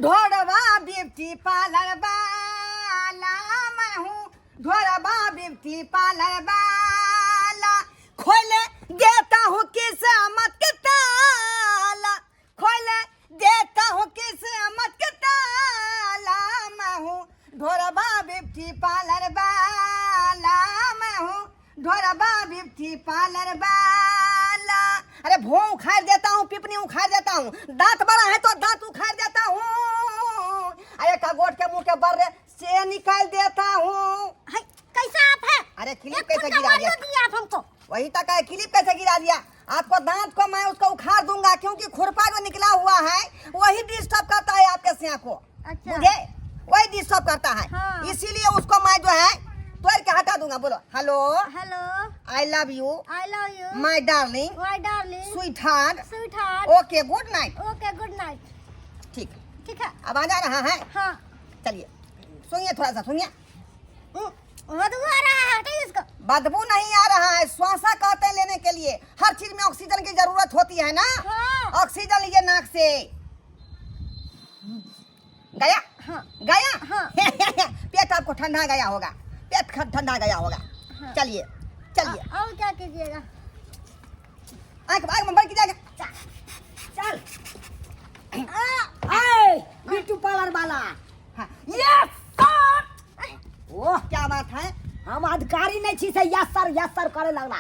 ढोरवा beauty parlour वाला मैं हूँ, ढोरवा ब्यूटी पार्लर वाला, खोल देता हूँ किस्मत के ताला, खोल देता हूँ किस्मत के ताला, मैं हूँ ढोरवा ब्यूटी पार्लर वाला, मैं हूँ ढोरवा ब्यूटी पार्लर वाला। अरे भों उखाड़ देता हूँ, पिपनी उखाड़ देता हूँ, दांत बड़ा है तो दांत उखाड़ देता हूँ, अरे कगोट के मुंह के बर्रे से निकाल देता हूँ। कैसा आप है? अरे क्लिप कैसे गिरा दिया आप हमको? वही तक है, क्लिप कैसे गिरा दिया आपको? दांत को मैं उसको उखाड़ दूंगा, क्योंकि खुरपा जो निकला हुआ है वही डिस्टर्ब करता है आपके सिया को। अच्छा। मुझे वही डिस्टर्ब करता है। हाँ। इसीलिए उसको मैं जो है तोड़ के हटा दूंगा। बोलो hello, hello, I love you, I love you, my darling, my darling, sweet heart, sweet heart, okay good night. Okay good night. ठीक ठीक है, अब आ जा रहा है। हाँ चलिए सुनिए, थोड़ा सा सुनिए। बदबू आ रहा है, हटाइए इसको। बदबू नहीं आ रहा है, श्वासा कहते हैं लेने के लिए। हर चीज में ऑक्सीजन की जरूरत होती है ना। हाँ। ऑक्सीजन लीजिए नाक से। गया? हाँ। गया? हाँ। पेट आपको ठंडा गया होगा, पेट ठंडा गया होगा। हाँ। चलिए चलिए, और क्या कीजिएगा? आंख में बंद कीजिएगा। चल ब्यूटी पार्लर वाला। हाँ। Yes sir. ओह क्या बात है? हम अधिकारी नहीं छी से यस सर करे लगला।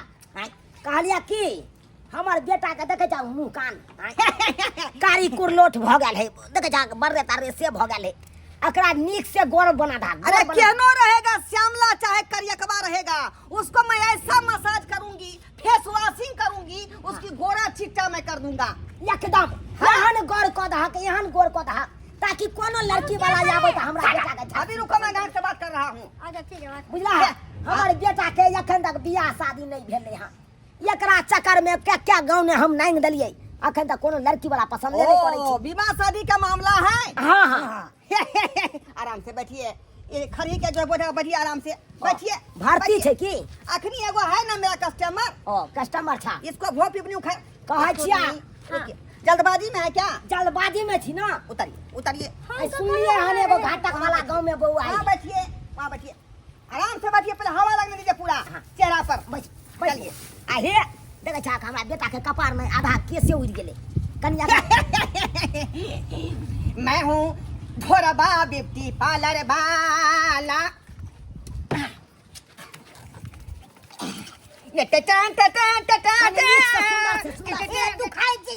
कहलिया कि हमार बेटा के देखे जाऊ मुंह कान कारी कुरलोट भ गेल है, देखे जा बर्रे तारे से भ गेल है, एकरा नीक से गोर बना दा। अरे केनो रहेगा, श्यामला चाहे करियकबा रहेगा, उसको मैं ऐसा मसाज करूंगी, फेस वॉशिंग करूंगी, उसकी गोरा चिट्टा मैं कर दूंगा एकदम। यहन गोर को दहा के यहन गोर को दहा, ताकि कोनो लड़की वाला आवे त हमरा बेटा के। अभी रुको, मैं गांठ से बात कर रहा हूँ। अच्छा ठीक है, बात बुझला है? हमारे बेटा के अखन तक बियाह शादी नहीं भेले हैं, एकरा चक्कर में क्या गांव में हम नांग दलिए, अखन तक कोनो लड़की वाला पसंद नहीं करे ओ, छी। विवाह शादी का मामला है। हाँ हाँ आराम से बैठिए, ये खड़ी के जो बैठा बैठिए, आराम से बैठिए। भारती छे की? अखनी एगो है ना मेरा कस्टमर, ओ कस्टमर था। इसको भो पिपनी उखाड़ कहे छिया। रुकिए, जल्दबाजी में है क्या? जल्दबाजी में थी ना। उतरिए उतरिए। सुनिए हन एगो घाटक वाला गांव में बहू आई। वहाँ बैठिए, वहाँ बैठिए, आराम से बैठिए, पहले हवा लगने दीजिए पूरा चेहरा पर। चलिए आहे देखे छा हमरा बेटा के कपार में आधा केसे उड़ गेले कन्या। मैं हूँ ढोरवा ब्यूटी पार्लर वाला। दुखाई जी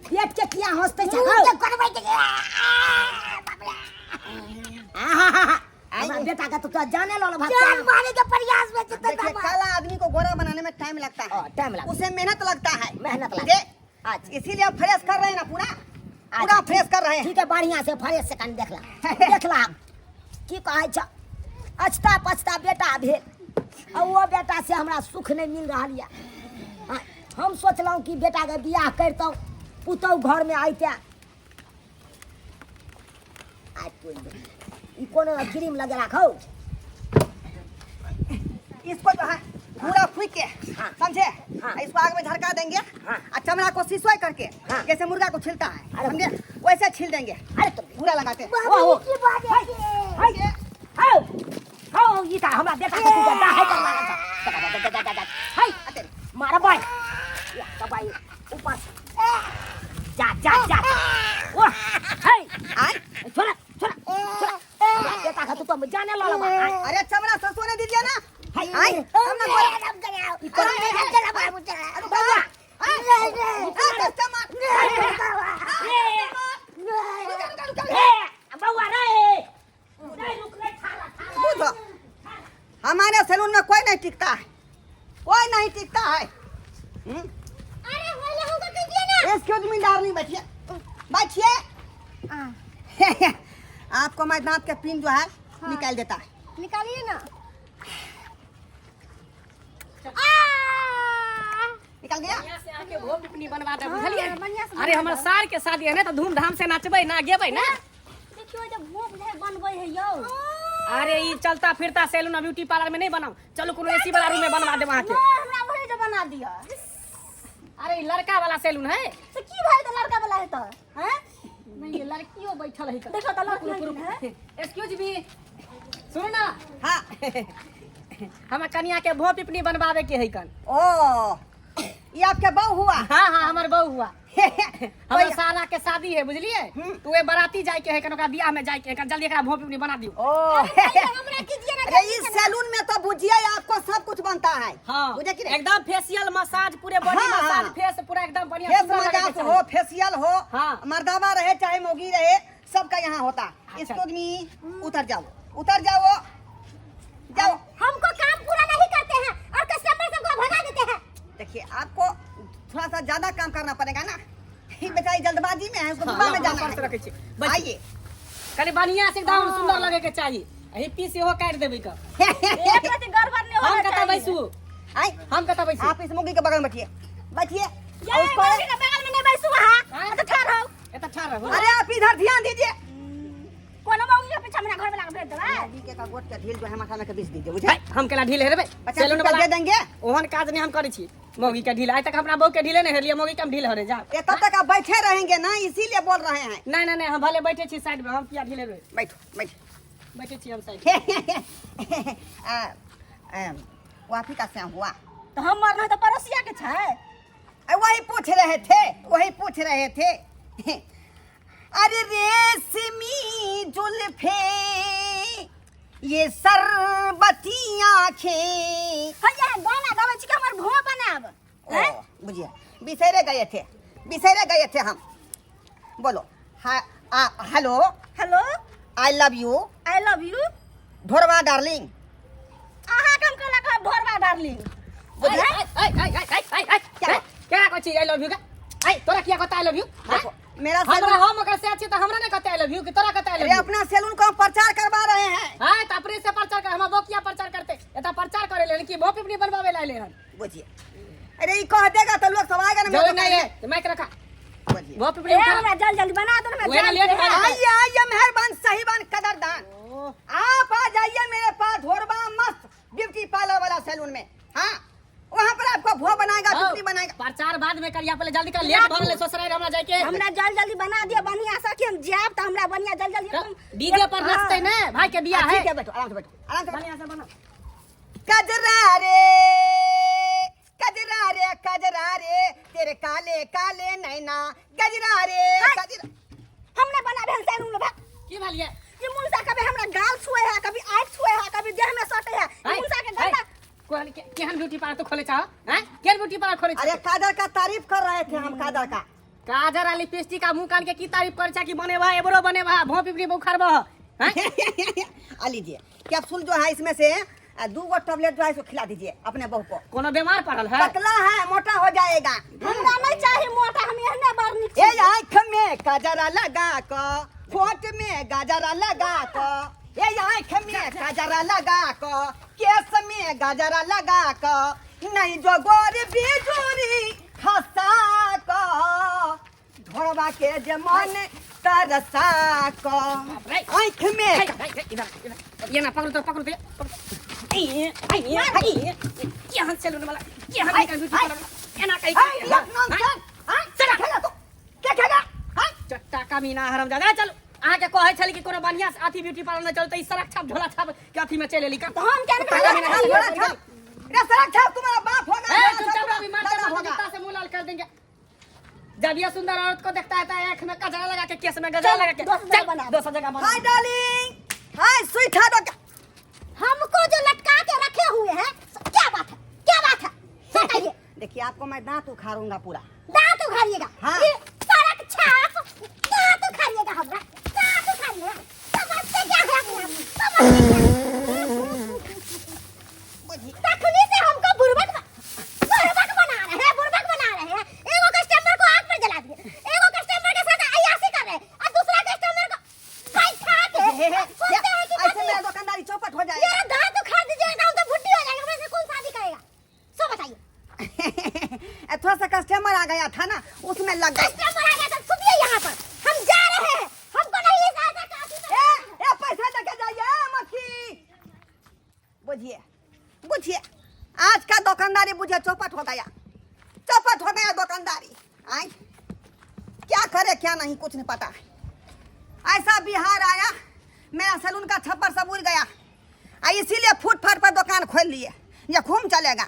पेट के किया हंसते छा हमरा बेटा का तो जाने लो जान मारे के प्रयास में जितना देखिए, काला आदमी को गोरा बनाने में टाइम लगता है, टाइम लगता उसे मेहनत लगता है, मेहनत लगता है। आज इसीलिए आप फ्रेश कर रहे हैं ना, पूरा फ्रेश कर रहे हैं। ठीक है, बढ़िया से फ्रेश से कन देखला की कहे छ अछता पछता बेटा भेल, और वो बेटा से हमरा सुख नहीं मिल रहा है। हम सोचलहुँ कि बेटा के बियाह करतौ, पुतौ घर में आइते। ई कोनो क्रीम लगे रखो, इसको जो है पूरा फूक के, समझे? इसको आग में झड़का देंगे और चमड़ा को सिसोई करके, जैसे मुर्गा को छिलता है, समझे? वैसे छील देंगे। अरे तो पूरा लगाते हैं। हां ई ता हमरा बेटा के तू डाहे कर लागा था। हाय मारा भाई या तो भाई ऊपर जा ओ हाय आय छोड़ा बेटा का तो जाने लो। अरे चमड़ा से सोने दीजिए ना। हाय हमने हमारे सैलून में कोई नहीं टिकता है, कोई नहीं टिकता है। अरे होले होगा कीजिए ना। एक्सक्यूज मी डार्लिंग, बैठिए बैठिए। आपको मैं दांत के पिन जो है निकाल देता है। निकालिए ना। निकल गया। यहाँ से आके भोग पिपनी बनवा दे, बुझलिए? बढ़िया से अरे हमर सार के शादी है ना, तो धूमधाम से नाचबे ना, गेबे ना। देखियो जब भोग है बनबै है यो। अरे ई चलता फिरता सैलून ब्यूटी पार्लर में नहीं बनाओ, चलो कोनो एसी वाला रूम में बनवा दे वहां के। हमरा वही तो बना दिया। अरे अरे लड़का वाला सैलून है। तो की भाई तो लड़का वाला है तो हैं? नहीं ये लड़कियों बैठल है। देखो तो लड़की है। एक्सक्यूज मी, सुनो ना, हाँ हमार कन्या के भो पिपनी बनवावे के है कन। ओ ये आपके बहू हुआ हाँ हाँ हमार बहू हुआ। हमार ओ साला के शादी है बुझलिए। तू ए बाराती जाए के है कन, ओकरा बियाह में जाए के है कन, जल्दी एकरा भो पिपनी बना दियो। हमरा कीजिए ना। अरे इस सैलून में तो बुझिए आपको सब कुछ बनता है। हाँ बुझे कि नहीं? एकदम फेशियल मसाज पूरे बॉडी हाँ, मसाज हाँ। फेस पूरा एकदम बढ़िया फेस सुंदर लगे के मसाज चाहिए। हो, फेशियल हो, हाँ। मर्दावा रहे चाहे मोगी रहे, सबका यहाँ होता। इसको भी उतर जाओ, उतर जाओ, जाओ। हमको काम पूरा नहीं करते हैं और कस्टमर सबको भगा देते हैं। देखिए आपको थोड़ा सा ज्यादा काम करना पड़ेगा ना। ये बेचारी जल्दबाजी में है, उसको दुकान में जाना पर्स रखे छी। है। आइए कनी बढ़िया से एकदम सुंदर लगे के चाहिए। यही पीस हो काट देबे का। एक रति गड़बड़ नहीं हम होना कता चाहिए। बैसू, आइए हम कता बैसू। आप इस मुर्गी के बगल में बैठिए, बैठिए। ये और उसको- मुर्गी के बगल में नहीं बैसू वहां। तो ठहर हो। ए त ठाड़ रहो। अरे आप इधर ध्यान दीजिए। कोनो मौगी के पीछे हमरा घर में लगा भेज देबे। मुर्गी के का गोट के ढील जो है माथा में के बीच दीजिए, बुझे? हम केला ढील हेरबे। 50 सैलून रुपया वाला दे देंगे। ओहन काज नहीं हम करै छी। मौगी के ढील आज तक हमरा बहू के ढीले नहीं हेलिए, मौगी के हम ढील हरे जा। ये तब तक आप बैठे रहेंगे ना, इसीलिए बोल रहे हैं। नहीं नहीं नहीं हम भले बैठे छी साइड में, हम किया ढीले रहे। बैठो, बैठो। बैठे छी हम साइड। वो आप ही का श्याम हुआ। तो हम मर रहे तो पड़ोसिया के छै। वही पूछ रहे थे, वही पूछ रहे थे। अरे रेशमी जुल्फे, ये सरबती आँखें। भैया गाना गावे छी के हमर भो बनाब। हैं? बुझिए बिसरे गए थे हम। बोलो hello, hello, I love you, I love you. ढोरवा डार्लिंग। आहा कम कला का भोरवा डार्लिंग। आई क्या कहै छी आई लव यू का? आई तोरा किया कहता आई लव यू? देखो मेरा हमरा सैलून, हम ओकरा से अच्छी त हमरा नहीं कहता आई लव यू कि तोरा कहता आई लव अरे यू? अपना सैलून को हम प्रचार करवा रहे हैं। हां त अपने से प्रचार कर, हम वो किया प्रचार करते? एता प्रचार करे ले कि भो पिपनी बनवावे लाइले हन। बुझिए अरे ये कह देगा तो लोग सब आएगा ना। जो मेरे नहीं दुकान है माइक रखा। में। बुझिए भो पिपनी ए उठा। हमरा जल्दी जल्दी बना दो ना। वो ना लेट भाग। आइए आइए मेहरबान साहिबान कदरदान, आप आ जाइए मेरे पास ढोरवा मस्त ब्यूटी पार्लर वाला सैलून में। हाँ वहाँ पर आपको भो बनाएगा, चुटनी बनाएगा। प्रचार बाद में करिया, पहले जल्दी कर, लेट भरले सोच रहे हमरा जाए के। हमरा जल्दी जल्दी बना दिया बढ़िया सा कि हम जाब तो हमरा बढ़िया जल्दी जल्दी डीजे पर नाचते ना, भाई के बियाह है। ठीक है बैठो, आराम से बैठो, आराम से बैठो। बढ़िया से बना। कजरा रे कजरा रे कजरा रे, तेरे काले काले नैना गजरा रे कजरा। हमने बना भेल सैलून में भाग। की भलिए? ये मुंसा कभी हमरा गाल छुए है, कभी आँख छुए है, कभी देह में सटे है। ये मुंसा के गंदा कोन केहन ब्यूटी पार्लर तो खोले चाह? हैं? केहन ब्यूटी पार्लर खोले चाह? अरे काजर का तारीफ कर रहे थे हम, काजर का। काजर आ लिपस्टिक का मुंह कान के की तारीफ करे छा कि बने बा एबरो बने बा भो पिपरी बुखार बा। हैं? आ लीजिए कैप्सूल जो है इसमें से 2 गो टैबलेट जो है इसको खिला दीजिए अपने बहू को। कोनो बीमार पड़ल है? पतला है, मोटा हो जाएगा। हमरा नहीं चाहिए मोटा, हम एहने बार निक ये आँख में गजरा लगा को, फोट में गजरा लगा को, ये आँख में गजरा लगा को, केस में गजरा लगा को, नहीं जो गोरी बिजूरी खसा को, ढोरवा के जमान तरसा को, आँख में। इधर ये ना पकड़ दे। क्या हंस चलने वाला? क्या हंस का ब्यूटी पार्लर? ये ना कहीं हाय, ये नॉनसेंस। हाय, चला खेला तो क्या खेला? हाय, चट्टा का मीना हरामजादा चल। आहाँ के कहै छली कि कोनो बढ़िया से अथी ब्यूटी पार्लर में चलते ई सड़क छाप झोला छाप के अथी में चले ली का? तो हम क्या चट्टा का मीना ये बड़ा छाप, ये सड़क छाप तुम्हारा बाप होगा। ए चुपचाप रहो, बीमार दादा का होगा। जूता से मुंह लाल कर देंगे। जब ये सुंदर औरत को देखता है तो आँख में गजरा लगा के, केस में गजरा लगा के, दोसर जगह बना। दोसर जगह बना। हाय डार्लिंग, हाय स्वीट हार्ट। हमको जो लटका के रखे हुए हैं, क्या बात है? क्या बात है? बताइए। देखिए आपको मैं दांत उखाड़ूंगा पूरा। दांत उखाड़िएगा। हाँ। ये सड़क छाप, दांत उखाड़िएगा हमरा, दांत उखाड़िएगा। समझते क्या है अपने आप? समझते क्या? तखनी से हमको बुड़बक बना रहे हैं, बुड़बक बना रहे हैं। एगो कस्टमर को आग पे जला दिए, एगो कस्टमर के साथ अय्याशी कर रहे हैं, और दूसरा कस्टमर को बैठा के सोचते हैं कि ऐसे मेरा दुकानदारी चौपट हो जाएगा। मेरा दांत उखाड़ दीजिएगा, हम तो बुड्ढी हो जाएंगे, मेरे से कौन शादी करेगा? सो बताइए। थोड़ा सा कस्टमर आ गया था ना, उसमें लग गए। कस्टमर आ गया तो सुनिए यहाँ पर, हम जा रहे हैं, हमको नहीं इजाजत काफी। ए पैसा लेके जाइए मक्खी। बुझिए बुझिए आज का दुकानदारी बुझे चौपट हो गया, चौपट हो गया दुकानदारी। क्या नहीं कुछ नहीं पता। ऐसा बिहार आया, मेरा सैलून का छप्पर सब उड़ गया, इसीलिए फुटपाथ पर दुकान खोल लिए, ये घूम चलेगा।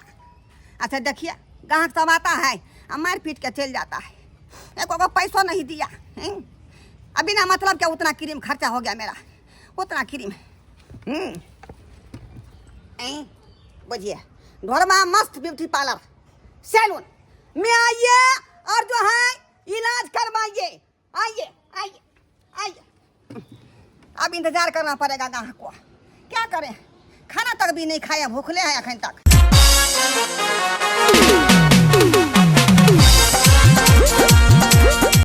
अच्छा देखिए, ग्राहक सब आता है और मार पीट के चल जाता है, एक को पैसा नहीं दिया। अभी ना मतलब क्या उतना क्रीम खर्चा हो गया मेरा, उतना क्रीम। बुझिए, घर में मस्त ब्यूटी पार्लर सैलून में आइए और जो है इलाज करवाइए। आइए आइए आइए। अब इंतजार करना पड़ेगा ग्राहक को, क्या करें, खाना तक भी नहीं खाए, भूखले हैं अखन तक।